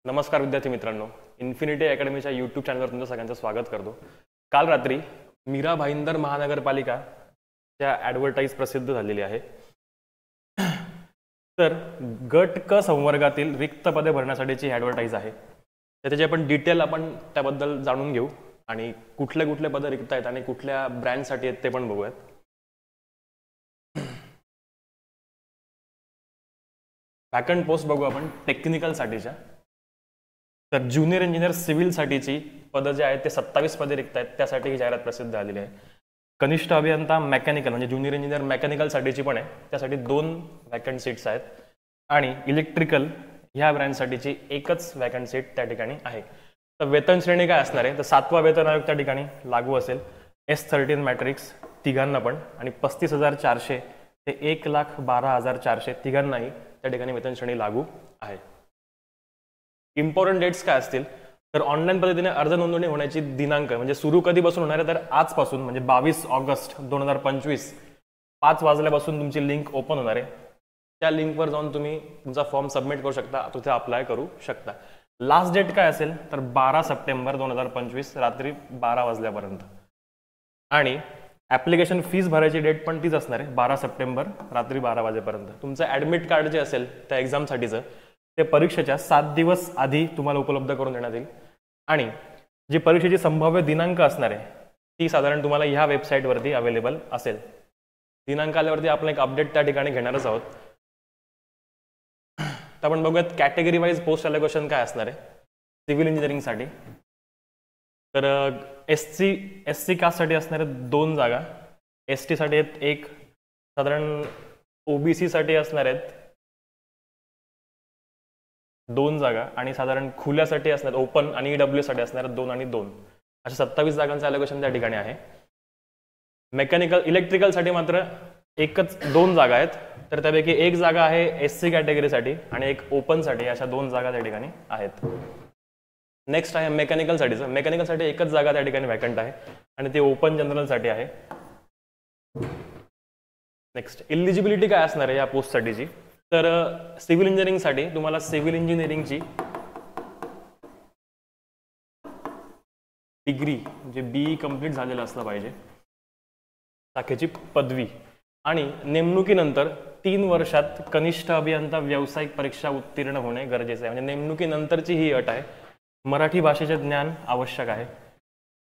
नमस्कार विद्यार्थी मित्रांनो, इन्फिनिटी अकॅडमीच्या यूट्यूब चॅनलवर तुमचं सगळ्यांचं स्वागत करतो. काल रात्री मीरा भाईंदर महानगरपालिकाच्या ॲडव्हर्टाईज प्रसिद्ध झालेली आहे. तर गट क संवर्गातील रिक्त पदे भरण्यासाठीची ॲडव्हर्टाईज आहे. तर त्याची आपण डिटेल त्याबद्दल जाणून घेऊ आणि कुठले कुठले पदं रिक्त आहेत आणि कुठल्या ब्रँचसाठी आहेत ते पण बघूयात. वॅकंट पोस्ट बघू आपण टेक्निकलसाठीच्या. तर ज्युनियर इंजिनियर सिव्हिलसाठीची पदं जे आहेत ते 27 पदे रिक्त आहेत, त्यासाठी ही जाहिरात प्रसिद्ध झालेली आहे. कनिष्ठ अभियंता मेकॅनिकल म्हणजे ज्युनियर इंजिनियर मेकॅनिकलसाठीची पण आहे, त्यासाठी 2 वॅकंट सीट्स आहेत. आणि इलेक्ट्रिकल ह्या ब्रँचसाठीची एकच वॅकंट सीट त्या ठिकाणी आहे. तर वेतन श्रेणी काय असणार आहे, तर 7वा वेतन आयोग त्या ठिकाणी लागू असेल. S13 मॅट्रिक्स तिघांना पण, आणि 35,400 ते 1,12,400 तिघांनाही त्या ठिकाणी वेतन श्रेणी लागू आहे. इम्पॉर्टंट डेट्स काय असतील, तर ऑनलाईन पद्धतीने अर्ज नोंदणी होण्याची दिनांक म्हणजे सुरू कधीपासून होणार आहे, तर आजपासून म्हणजे 22 ऑगस्ट 2025 5 वाजल्यापासून तुमची लिंक ओपन होणार आहे. त्या लिंकवर जाऊन तुम्ही तुमचा फॉर्म सबमिट करू शकता, तिथे अप्लाय करू शकता. लास्ट डेट काय असेल, तर 12 सप्टेंबर 2025 रात्री 12 वाजल्यापर्यंत. आणि ॲप्लिकेशन फीस भरायची डेट पण तीच असणार आहे, 12 सप्टेंबर रात्री 12 वाजेपर्यंत. तुमचं ॲडमिट कार्ड जे असेल त्या एक्झामसाठीचं ते परीक्षेच्या 7 दिवस आधी तुम्हाला उपलब्ध करून देण्यात येईल. आणि जी परीक्षेची संभाव्य दिनांक असणार आहे ती साधारण तुम्हाला ह्या वेबसाईटवरती अवेलेबल असेल. दिनांक आल्यावरती आपण एक अपडेट त्या ठिकाणी घेणारच आहोत. तर आपण बघूयात कॅटेगरी वाईज पोस्ट अलोकेशन काय असणार आहे सिव्हिल इंजिनिअरिंगसाठी. तर एस सी कास्टसाठी असणार आहेत 2 जागा, ST साठी आहेत 1, साधारण OBC साठी असणार आहेत 2 जागा, आणि साधारण खुल्यासाठी असणार ओपन आणि EW साठी असणार 2 आणि 2, अशा 27 जागांचं अलोकेशन त्या ठिकाणी आहे. मेकॅनिकल इलेक्ट्रिकलसाठी मात्र एकच 2 जागा आहेत, तर त्यापैकी 1 जागा आहे SC कॅटेगरीसाठी आणि 1 ओपनसाठी, अशा 2 जागा त्या ठिकाणी आहेत. नेक्स्ट आहे मेकॅनिकलसाठीचं. मेकॅनिकलसाठी एकच जागा त्या ठिकाणी वॅकंट आहे आणि ती ओपन जनरलसाठी आहे. नेक्स्ट इलिजिबिलिटी काय असणार आहे या पोस्टसाठीची, तर सिव्हिल इंजिनिअरिंगसाठी तुम्हाला सिव्हिल इंजिनिअरिंगची डिग्री म्हणजे BE कंप्लीट झालेलं असलं पाहिजे, शाखेची पदवी, आणि नेमणुकीनंतर 3 वर्षात कनिष्ठ अभियंता व्यावसायिक परीक्षा उत्तीर्ण होणे गरजेचे आहे. म्हणजे नेमणुकीनंतरची ही अट आहे. मराठी भाषेचे ज्ञान आवश्यक आहे.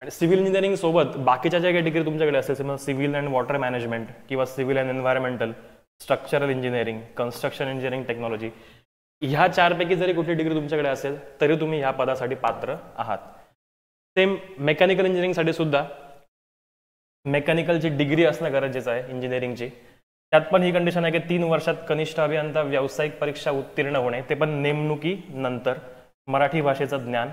आणि सिव्हिल इंजिनिअरिंग सोबत बाकीच्या ज्या काही डिग्री तुमच्याकडे असेल, समजा सिव्हिल अँड वॉटर मॅनेजमेंट किंवा civil and environmental, structural engineering, construction engineering technology, ह्या 4 पैकी जरी कुठली डिग्री तुमच्याकडे असेल तरी तुम्ही ह्या पदासाठी पात्र आहात. सेम मेकॅनिकल इंजिनिअरिंगसाठी सुद्धा मेकॅनिकलची डिग्री असणं गरजेचं आहे इंजिनिअरिंगची. त्यात पण ही कंडिशन आहे की 3 वर्षात कनिष्ठ अभियंता व्यावसायिक परीक्षा उत्तीर्ण होणे, ते पण नेमणुकीनंतर, मराठी भाषेचं ज्ञान,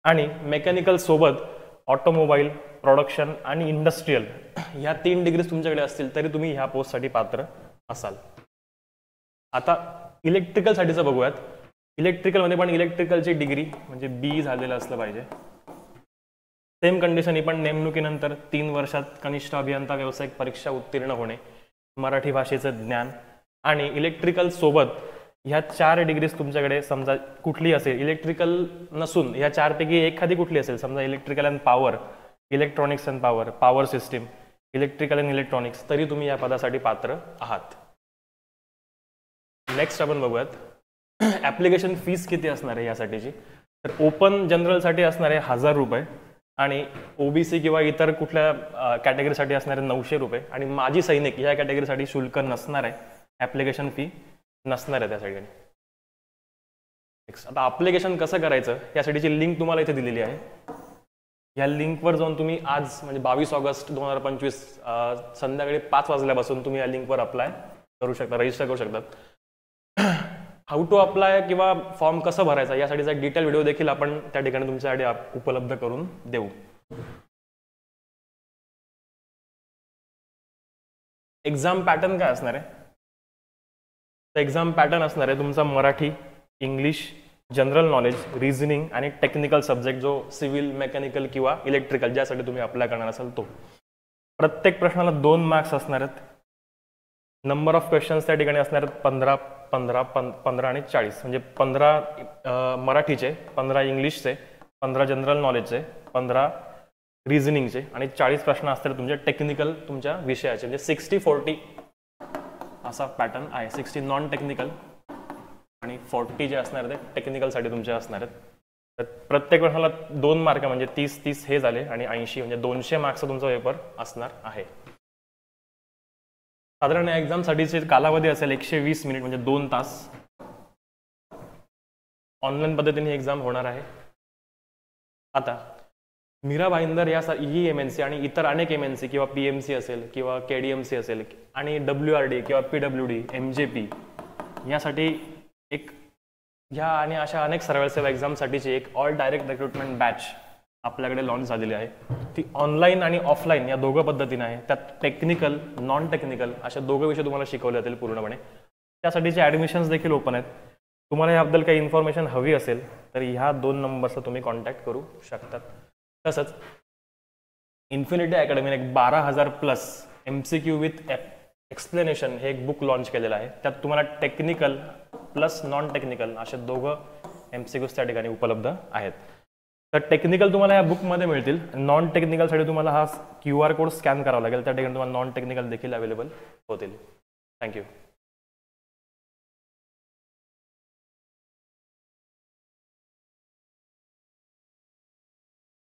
आणि मेकॅनिकल सोबत ऑटोमोबाईल, प्रोडक्शन आणि इंडस्ट्रीयल ह्या 3 डिग्रीज तुमच्याकडे असतील तरी तुम्ही ह्या पोस्टसाठी पात्र असाल. आता इलेक्ट्रिकलसाठीचं बघूयात. इलेक्ट्रिकलमध्ये पण इलेक्ट्रिकलची डिग्री म्हणजे BE झालेलं असलं पाहिजे. सेम कंडिशन ही पण नेमणुकीनंतर 3 वर्षात कनिष्ठ अभियंता व्यावसायिक परीक्षा उत्तीर्ण होणे, मराठी भाषेचं ज्ञान, आणि इलेक्ट्रिकल सोबत ह्या 4 डिग्रीज तुमच्याकडे समजा कुठली असेल, इलेक्ट्रिकल नसून ह्या 4 पैकी एखादी कुठली असेल, समजा electrical and power, electronics and power, power system, electrical and electronics, तरी तुम्ही या पदासाठी पात्र आहात. नेक्स्ट आपण बघूयात ॲप्लिकेशन फीस किती असणार आहे यासाठीची. तर ओपन जनरलसाठी असणार आहे 1000 रुपये, आणि OBC किंवा इतर कुठल्या कॅटेगरीसाठी असणार आहे 900 रुपये, आणि माजी सैनिक या कॅटेगरीसाठी शुल्क नसणार आहे, ॲप्लिकेशन फी नसणार आहे त्यासाठी. नेक्स्ट आता ॲप्लिकेशन कसं करायचं यासाठीची लिंक तुम्हाला इथे दिलेली आहे. या लिंकवर जाऊन तुम्ही आज म्हणजे 22 ऑगस्ट 2025 संध्याकाळी 5 वाजल्यापासून तुम्ही या लिंकवर अप्लाय करू शकता, रजिस्टर करू शकतात. हाऊ टू अप्लाय किंवा फॉर्म कसं भरायचा यासाठीचा डिटेल व्हिडिओ देखील आपण त्या ठिकाणी तुमच्यासाठी उपलब्ध करून देऊ. एक्झाम पॅटर्न काय असणार आहे, तर एक्झाम पॅटर्न असणार आहे तुमचा Marathi, English, general knowledge, reasoning आणि टेक्निकल सब्जेक्ट, जो सिव्हिल, मेकॅनिकल किंवा इलेक्ट्रिकल ज्यासाठी तुम्ही अप्लाय करणार असाल तो. प्रत्येक प्रश्नाला 2 मार्क्स असणार आहेत. नंबर ऑफ क्वेश्चन्स त्या ठिकाणी असणार आहेत 15. 15 आणि 40 म्हणजे 15 मराठीचे, 15 इंग्लिशचे, 15 जनरल नॉलेजचे, 15 रिझनिंगचे आणि 40 प्रश्न असतील तुमचे टेक्निकल तुमच्या विषयाचे. म्हणजे 60-40 असा पॅटर्न आहे. 60 नॉन टेक्निकल आणि 40 जे असणार ते टेक्निकलसाठी तुमचे असणार आहेत. तर प्रत्येक प्रश्नाला 2 मार्क म्हणजे 30 हे झाले आणि 80 म्हणजे 200 मार्क्सचा तुमचा पेपर असणार आहे. साधारण एक्झामसाठीचे कालावधी असेल 120 मिनिट म्हणजे 2 तास. ऑनलाईन पद्धतीने एक्झाम होणार आहे. आता मीरा भाईंदर ही MNC आणि इतर अनेक MNC किंवा PMC असेल किंवा KDMC असेल आणि WRD किंवा PWD, MJP यासाठी एक ह्या आणि अशा अनेक सरळ सेवा एक्झामसाठीची एक ऑल डायरेक्ट रिक्रुटमेंट बॅच आपल्याकडे लॉन्च झालेली आहे. ती ऑनलाईन आणि ऑफलाईन या दोघं पद्धतीने आहे. त्यात टेक्निकल, नॉन टेक्निकल अशा दोघं विषय तुम्हाला शिकवले जातील पूर्णपणे. त्यासाठीचे ॲडमिशन्स देखील ओपन आहेत. तुम्हाला याबद्दल काही इन्फॉर्मेशन हवी असेल तर ह्या 2 नंबर्सला तुम्ही कॉन्टॅक्ट करू शकतात. तसंच इन्फिनिटी अकॅडमीने एक 12,000+ MCQ विथ एक्सप्लेनेशन हे एक बुक लॉन्च केलेलं आहे. त्यात तुम्हाला टेक्निकल प्लस नॉन टेक्निकल असे दोघं MCQs त्या ठिकाणी उपलब्ध आहेत. तर टेक्निकल तुम्हाला या बुकमध्ये मिळतील. नॉन टेक्निकलसाठी तुम्हाला हा QR कोड स्कॅन करावा लागेल. त्या ठिकाणी तुम्हाला नॉन टेक्निकल देखील अवेलेबल होतील. थँक्यू.